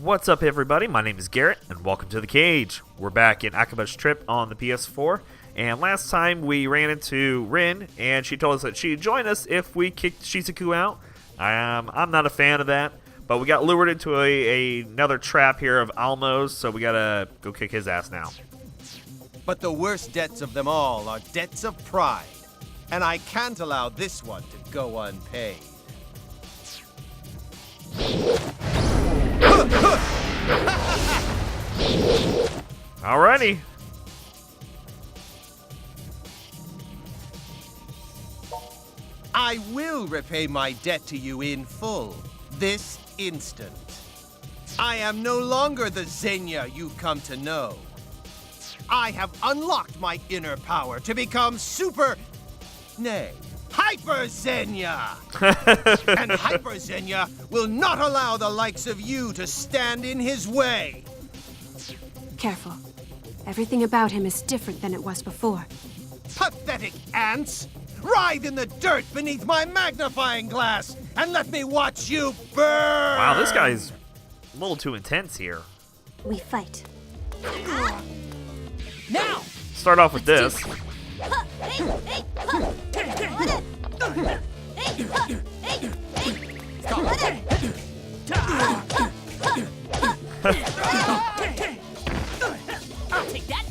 What's up, everybody? My name is Garrett, and welcome to The Cage. We're back in Akiba's trip on the PS4, and last time we ran into Rin, and she told us that she'd join us if we kicked Shizuku out. I'm not a fan of that, but we got lured into another trap here of Almo's, so we gotta go kick his ass now. But the worst debts of them all are debts of pride, and I can't allow this one to go unpaid. Alrighty. I will repay my debt to you in full, this instant. I am no longer the Zenya you've come to know. I have unlocked my inner power to become Hyper Zenya! And Hyper Zenya will not allow the likes of you to stand in his way! Careful. Everything about him is different than it was before. Pathetic ants! Writhe in the dirt beneath my magnifying glass and let me watch you burn! Wow, this guy's a little too intense here. We fight. Now! Start off with this. I'll take that.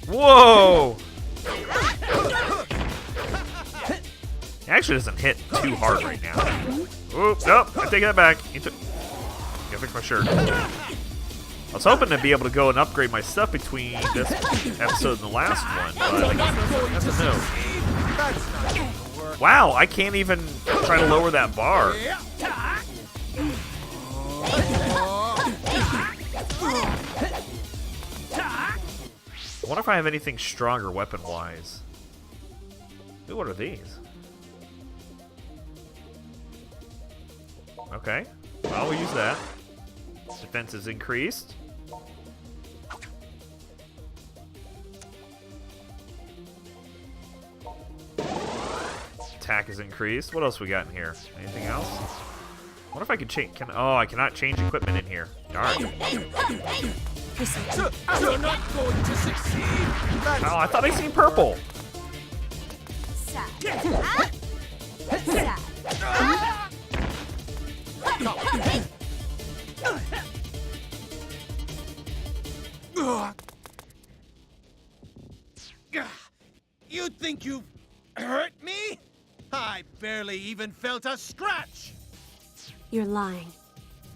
Whoa! He actually doesn't hit too hard right now. Oops, nope, I take that back. Gotta fix my shirt. I was hoping to be able to go and upgrade my stuff between this episode and the last one, but I guess that's a no. Wow, I can't even try to lower that bar. I wonder if I have anything stronger weapon-wise. Ooh, what are these? Okay, well, we'll use that. Defense is increased. Attack is increased. What else we got in here? Anything else? What if I could change? Oh, I cannot change equipment in here. Darn. You're not going to succeed! Oh, I thought I seen purple. You think you've hurt me? I barely even felt a scratch! You're lying.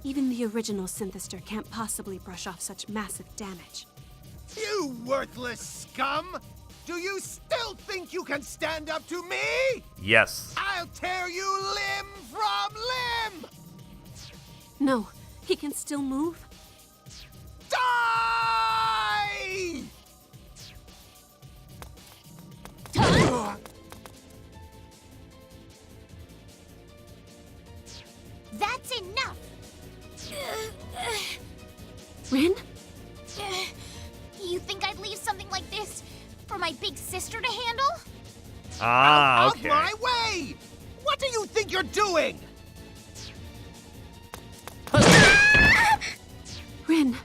Even the original Synthester can't possibly brush off such massive damage. You worthless scum! Do you still think you can stand up to me? Yes. I'll tear you limb from limb! No, he can still move. Die! That's enough. Rin? You think I'd leave something like this for my big sister to handle? Ah, Out okay. my way! What do you think you're doing? Rin.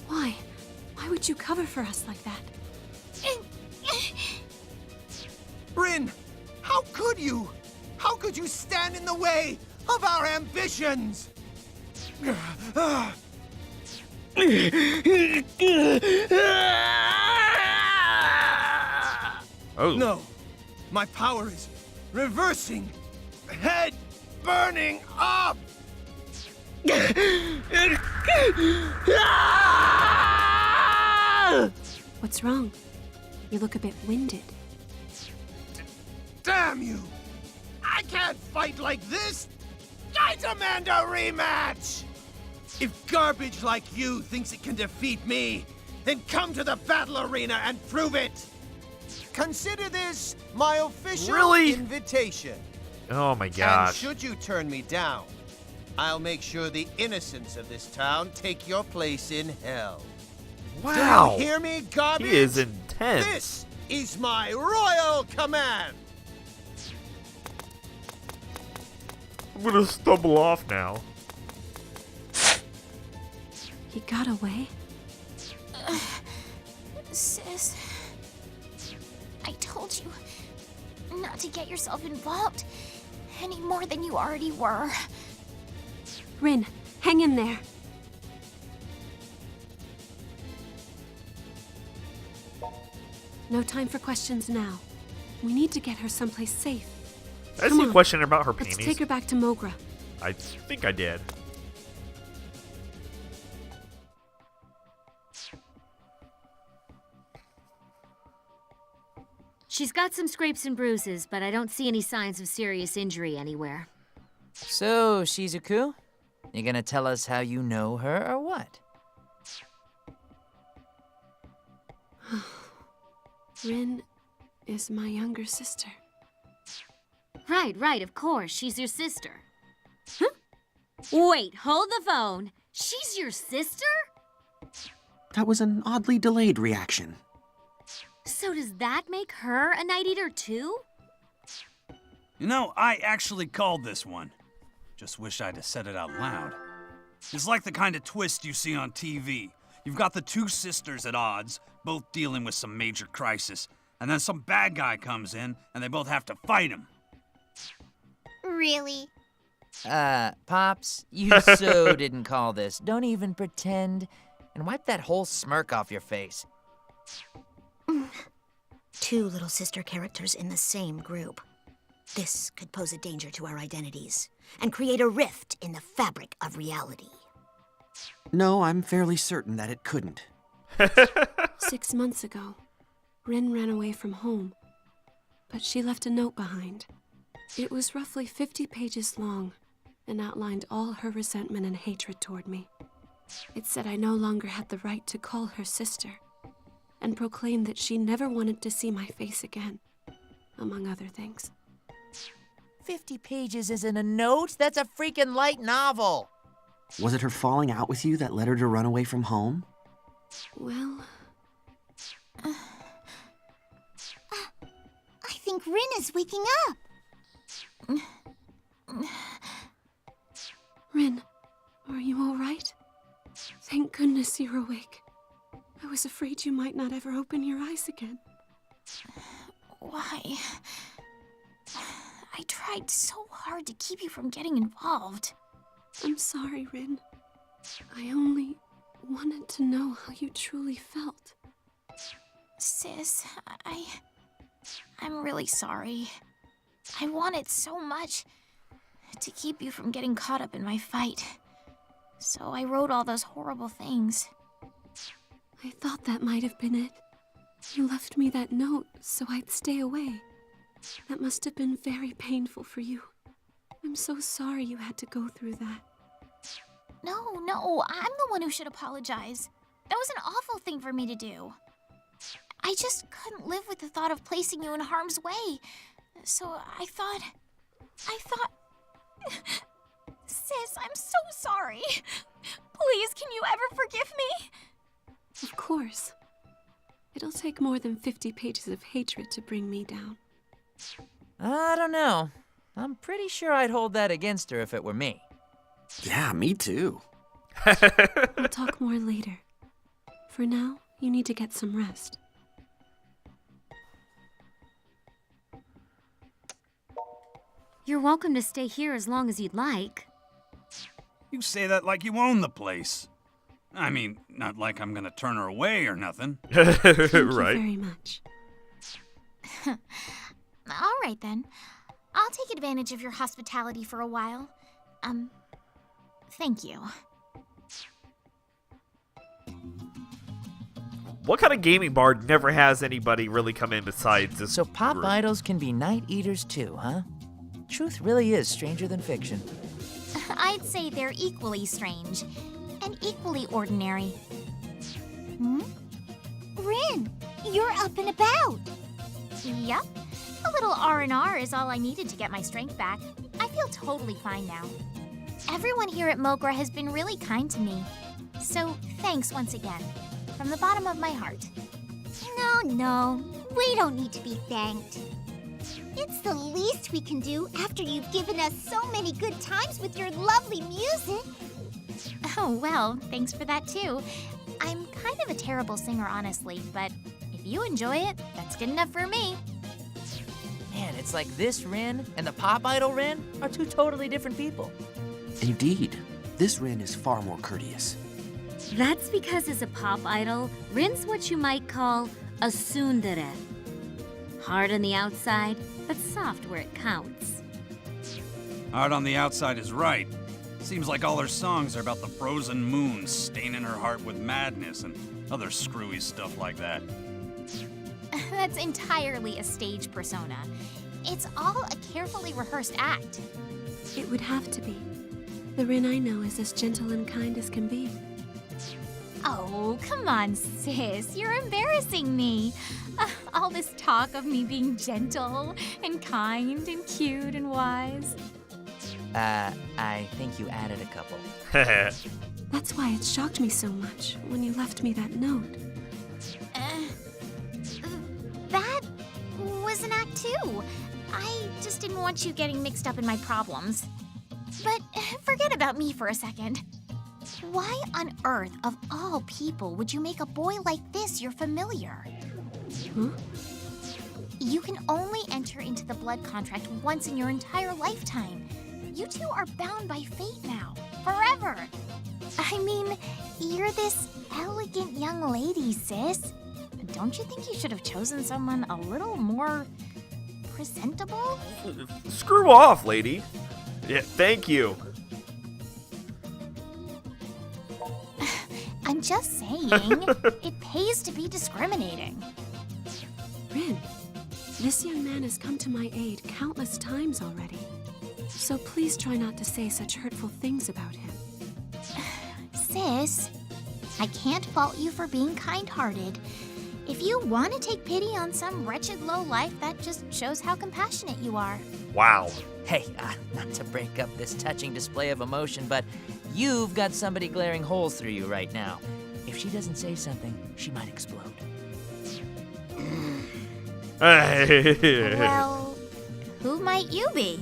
Why? Why would you cover for us like that? Rin, how could you? How could you stand in the way of our ambitions? Oh. No, my power is reversing, head burning up. What's wrong? You look a bit winded. Damn you! I can't fight like this! I demand a rematch! If garbage like you thinks it can defeat me, then come to the battle arena and prove it! Consider this my official Really? invitation. Oh my And gosh. should you turn me down, I'll make sure the innocents of this town take your place in hell. Wow. Do you hear me, garbage? He is intense. This is my royal command. I'm gonna stumble off now. He got away? Sis, I told you not to get yourself involved any more than you already were. Rin, hang in there. No time for questions now. We need to get her someplace safe. I Come see a on. question about her Let's panties. take her back to Mogra. I think I did. She's got some scrapes and bruises, but I don't see any signs of serious injury anywhere. So, Shizuku, you gonna tell us how you know her or what? Rin is my younger sister. Right, of course. She's your sister. Huh? Wait, hold the phone. She's your sister? That was an oddly delayed reaction. So does that make her a Night Eater too? You know, I actually called this one. Just wish I'd have said it out loud. It's like the kind of twist you see on TV. You've got the two sisters at odds, both dealing with some major crisis, and then some bad guy comes in, and they both have to fight him. Really? Pops, you so didn't call this. Don't even pretend. And wipe that whole smirk off your face. Two little sister characters in the same group. This could pose a danger to our identities and create a rift in the fabric of reality. No, I'm fairly certain that it couldn't. 6 months ago, Rin ran away from home, but she left a note behind. It was roughly 50 pages long and outlined all her resentment and hatred toward me. It said I no longer had the right to call her sister, and proclaimed that she never wanted to see my face again, among other things. 50 pages isn't a note, that's a freaking light novel. Was it her falling out with you that led her to run away from home? Well, I think Rin is waking up. Rin, are you all right? Thank goodness you're awake. I was afraid you might not ever open your eyes again. Why? I tried so hard to keep you from getting involved. I'm sorry, Rin. I only wanted to know how you truly felt. Sis, I'm really sorry. I wanted so much to keep you from getting caught up in my fight. So I wrote all those horrible things. I thought that might have been it. You left me that note so I'd stay away. That must have been very painful for you. I'm so sorry you had to go through that. No, I'm the one who should apologize. That was an awful thing for me to do. I just couldn't live with the thought of placing you in harm's way. So I thought... Sis, I'm so sorry. Please, can you ever forgive me? Of course. It'll take more than 50 pages of hatred to bring me down. I don't know. I'm pretty sure I'd hold that against her if it were me. Yeah, me too. We'll talk more later. For now, you need to get some rest. You're welcome to stay here as long as you'd like. You say that like you own the place. I mean, not like I'm gonna turn her away or nothing. Thank you Right. very much. All right, then. I'll take advantage of your hospitality for a while. Thank you. What kind of gaming bar never has anybody really come in besides this So pop group? idols can be night eaters too, huh? Truth really is stranger than fiction. I'd say they're equally strange and equally ordinary. Rin, you're up and about. Yup. A little R&R is all I needed to get my strength back. I feel totally fine now. Everyone here at Mogra has been really kind to me. So thanks once again, from the bottom of my heart. No, we don't need to be thanked. It's the least we can do after you've given us so many good times with your lovely music. Oh, well, thanks for that too. I'm kind of a terrible singer, honestly, but if you enjoy it, that's good enough for me. Man, it's like this Rin and the pop idol Rin are two totally different people. Indeed, this Rin is far more courteous. That's because as a pop idol, Rin's what you might call a tsundere. Hard on the outside, but soft where it counts. Hard on the outside is right. Seems like all her songs are about the frozen moon staining her heart with madness and other screwy stuff like that. That's entirely a stage persona. It's all a carefully rehearsed act. It would have to be. The Rin I know is as gentle and kind as can be. Oh, come on, sis. You're embarrassing me. All this talk of me being gentle and kind and cute and wise. I think you added a couple. That's why it shocked me so much when you left me that note. That was an act too. I just didn't want you getting mixed up in my problems. But forget about me for a second. Why on earth, of all people, would you make a boy like this your familiar? Huh? You can only enter into the blood contract once in your entire lifetime. You two are bound by fate now, forever. I mean, you're this elegant young lady, sis. Don't you think you should have chosen someone a little more presentable? Screw off, lady. Yeah, thank you. I'm just saying, it pays to be discriminating. Rin, this young man has come to my aid countless times already. So please try not to say such hurtful things about him. Sis, I can't fault you for being kind-hearted. If you want to take pity on some wretched lowlife, that just shows how compassionate you are. Wow. Hey, not to break up this touching display of emotion, but you've got somebody glaring holes through you right now. If she doesn't say something, she might explode. Well, who might you be?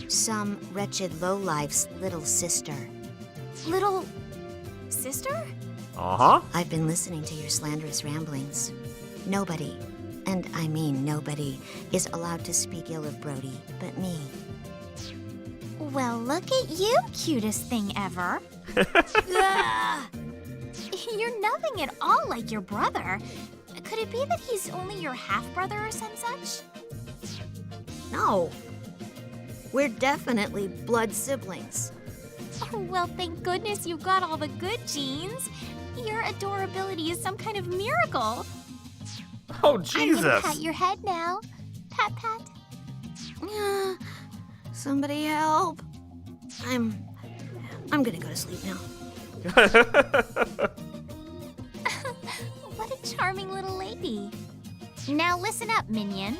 Some wretched lowlife's little sister. Little sister? Uh-huh. I've been listening to your slanderous ramblings. Nobody, and I mean nobody, is allowed to speak ill of Brody but me. Well, look at you, cutest thing ever. Ugh. You're nothing at all like your brother. Could it be that he's only your half-brother or some such? No. We're definitely blood siblings. Oh, well, thank goodness you've got all the good genes. Your adorability is some kind of miracle. Oh, I'm Jesus. gonna pat your head now. Pat, pat. Somebody help. I'm gonna go to sleep now. What a charming little lady. Now listen up, minion.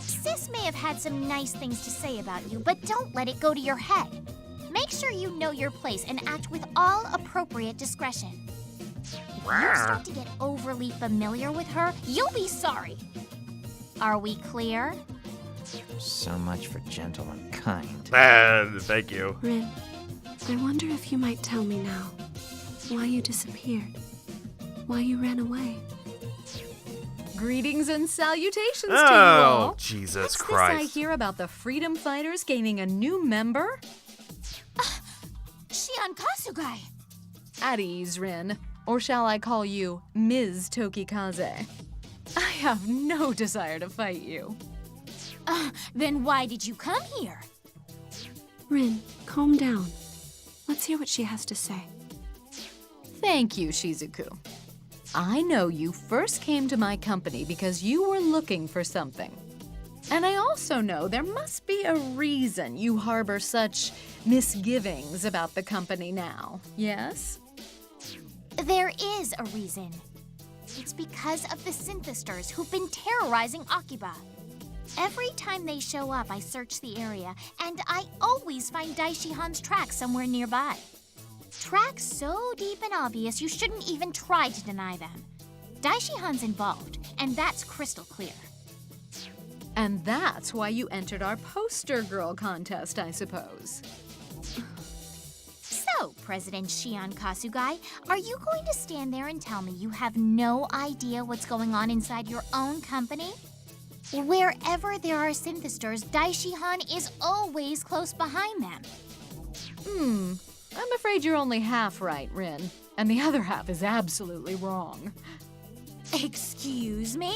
Sis may have had some nice things to say about you, but don't let it go to your head. Make sure you know your place and act with all appropriate discretion. If you start to get overly familiar with her, you'll be sorry. Are we clear? So much for gentle and kind. Thank you. Rin, I wonder if you might tell me now why you disappeared, why you ran away. Greetings and salutations to you all. Oh, Jesus What's Christ. this I hear about the Freedom Fighters gaining a new member? Shion Kasugai. At ease, Rin. Or shall I call you Ms. Tokikaze? I have no desire to fight you. Then why did you come here? Rin, calm down. Let's hear what she has to say. Thank you, Shizuku. I know you first came to my company because you were looking for something. And I also know there must be a reason you harbor such misgivings about the company now, yes? There is a reason. It's because of the synthesters who've been terrorizing Akiba. Every time they show up, I search the area, and I always find Daishihan's tracks somewhere nearby. Tracks so deep and obvious you shouldn't even try to deny them. Daishihan's involved, and that's crystal clear. And that's why you entered our poster girl contest, I suppose. So, President Shion Kasugai, are you going to stand there and tell me you have no idea what's going on inside your own company? Wherever there are synthesters, Daishihan is always close behind them. I'm afraid you're only half right, Rin. And the other half is absolutely wrong. Excuse me?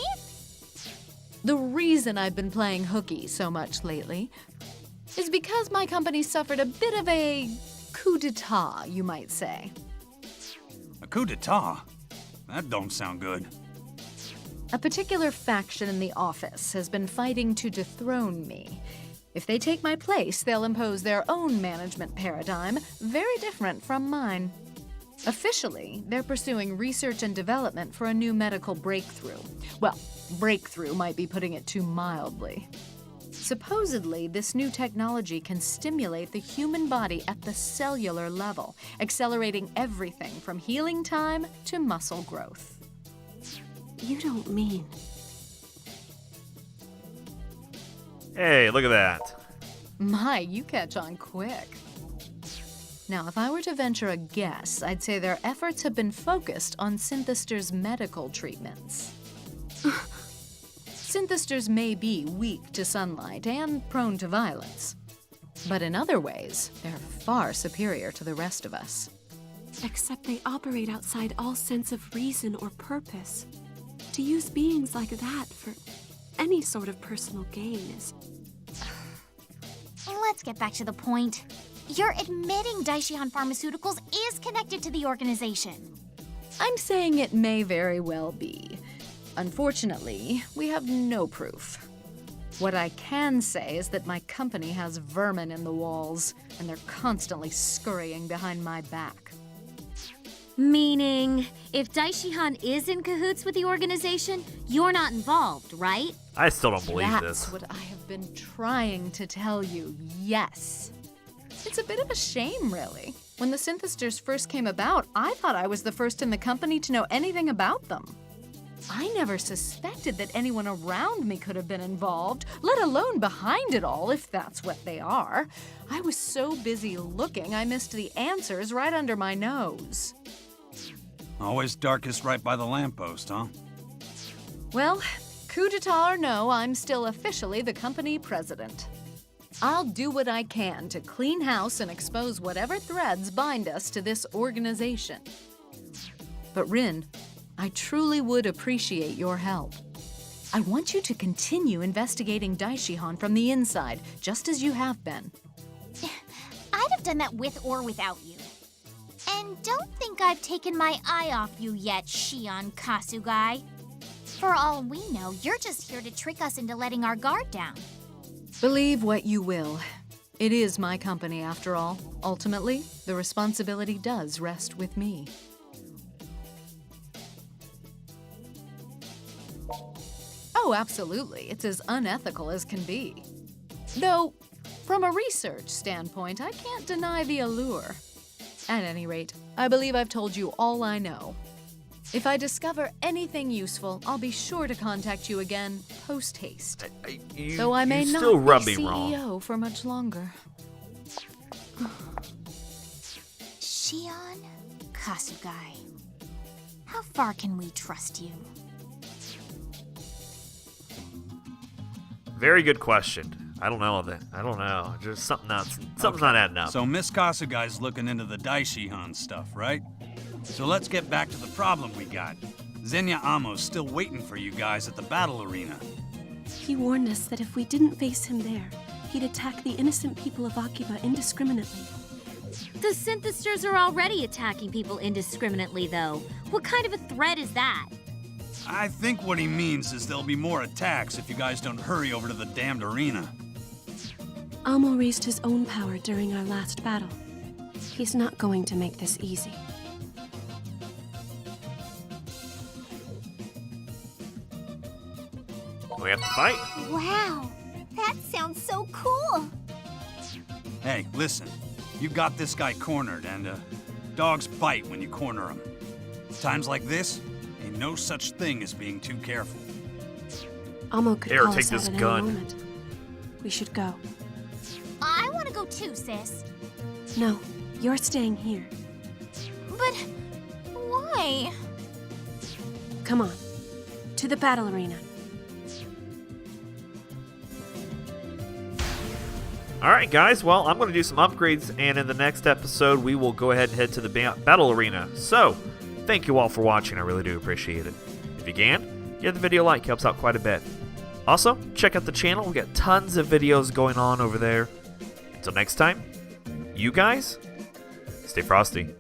The reason I've been playing hooky so much lately is because my company suffered a bit of a coup d'etat, you might say. A coup d'etat? That don't sound good. A particular faction in the office has been fighting to dethrone me. If they take my place, they'll impose their own management paradigm, very different from mine. Officially, they're pursuing research and development for a new medical breakthrough. Well, breakthrough might be putting it too mildly. Supposedly, this new technology can stimulate the human body at the cellular level, accelerating everything from healing time to muscle growth. You don't mean... Hey, look at that. My, you catch on quick. Now, if I were to venture a guess, I'd say their efforts have been focused on synthesters' medical treatments. Synthesters may be weak to sunlight and prone to violence, but in other ways, they're far superior to the rest of us. Except they operate outside all sense of reason or purpose. To use beings like that for any sort of personal gain is... Let's get back to the point. You're admitting Daishihan Pharmaceuticals is connected to the organization. I'm saying it may very well be. Unfortunately, we have no proof. What I can say is that my company has vermin in the walls, and they're constantly scurrying behind my back. Meaning, if Daishihan is in cahoots with the organization, you're not involved, right? I still don't believe That's this. what I have been trying to tell you, yes. It's a bit of a shame, really. When the synthesters first came about, I thought I was the first in the company to know anything about them. I never suspected that anyone around me could have been involved, let alone behind it all, if that's what they are. I was so busy looking, I missed the answers right under my nose. Always darkest right by the lamppost, huh? Well, coup d'etat or no, I'm still officially the company president. I'll do what I can to clean house and expose whatever threads bind us to this organization. But Rin, I truly would appreciate your help. I want you to continue investigating Daishihan from the inside, just as you have been. I'd have done that with or without you. And don't think I've taken my eye off you yet, Shion Kasugai. For all we know, you're just here to trick us into letting our guard down. Believe what you will. It is my company, after all. Ultimately, the responsibility does rest with me. Oh, absolutely. It's as unethical as can be. Though, from a research standpoint, I can't deny the allure. At any rate, I believe I've told you all I know. If I discover anything useful, I'll be sure to contact you again post-haste. Though I may not still rub be me wrong. CEO for much longer. Shion Kasugai. How far can we trust you? Very good question. I don't know that. I don't know. Just something's not adding up. So Miss Kasugai's looking into the Daishihan stuff, right? So let's get back to the problem we got. Zenya Amo's still waiting for you guys at the battle arena. He warned us that if we didn't face him there, he'd attack the innocent people of Akiba indiscriminately. The synthesters are already attacking people indiscriminately, though. What kind of a threat is that? I think what he means is there'll be more attacks if you guys don't hurry over to the damned arena. Amo raised his own power during our last battle. He's not going to make this easy. We have to fight. Wow, that sounds so cool. Hey, listen. You got this guy cornered, and dogs bite when you corner them. Times like this, ain't no such thing as being too careful. Amo could Here, call take us this out at gun. any moment. We should go. I want to go too, sis. No, you're staying here. But why? Come on, to the battle arena. Alright guys, well, I'm going to do some upgrades, and in the next episode, we will go ahead and head to the battle arena. So, thank you all for watching, I really do appreciate it. If you can, give the video a like, helps out quite a bit. Also, check out the channel, we got tons of videos going on over there. Until next time, you guys, stay frosty.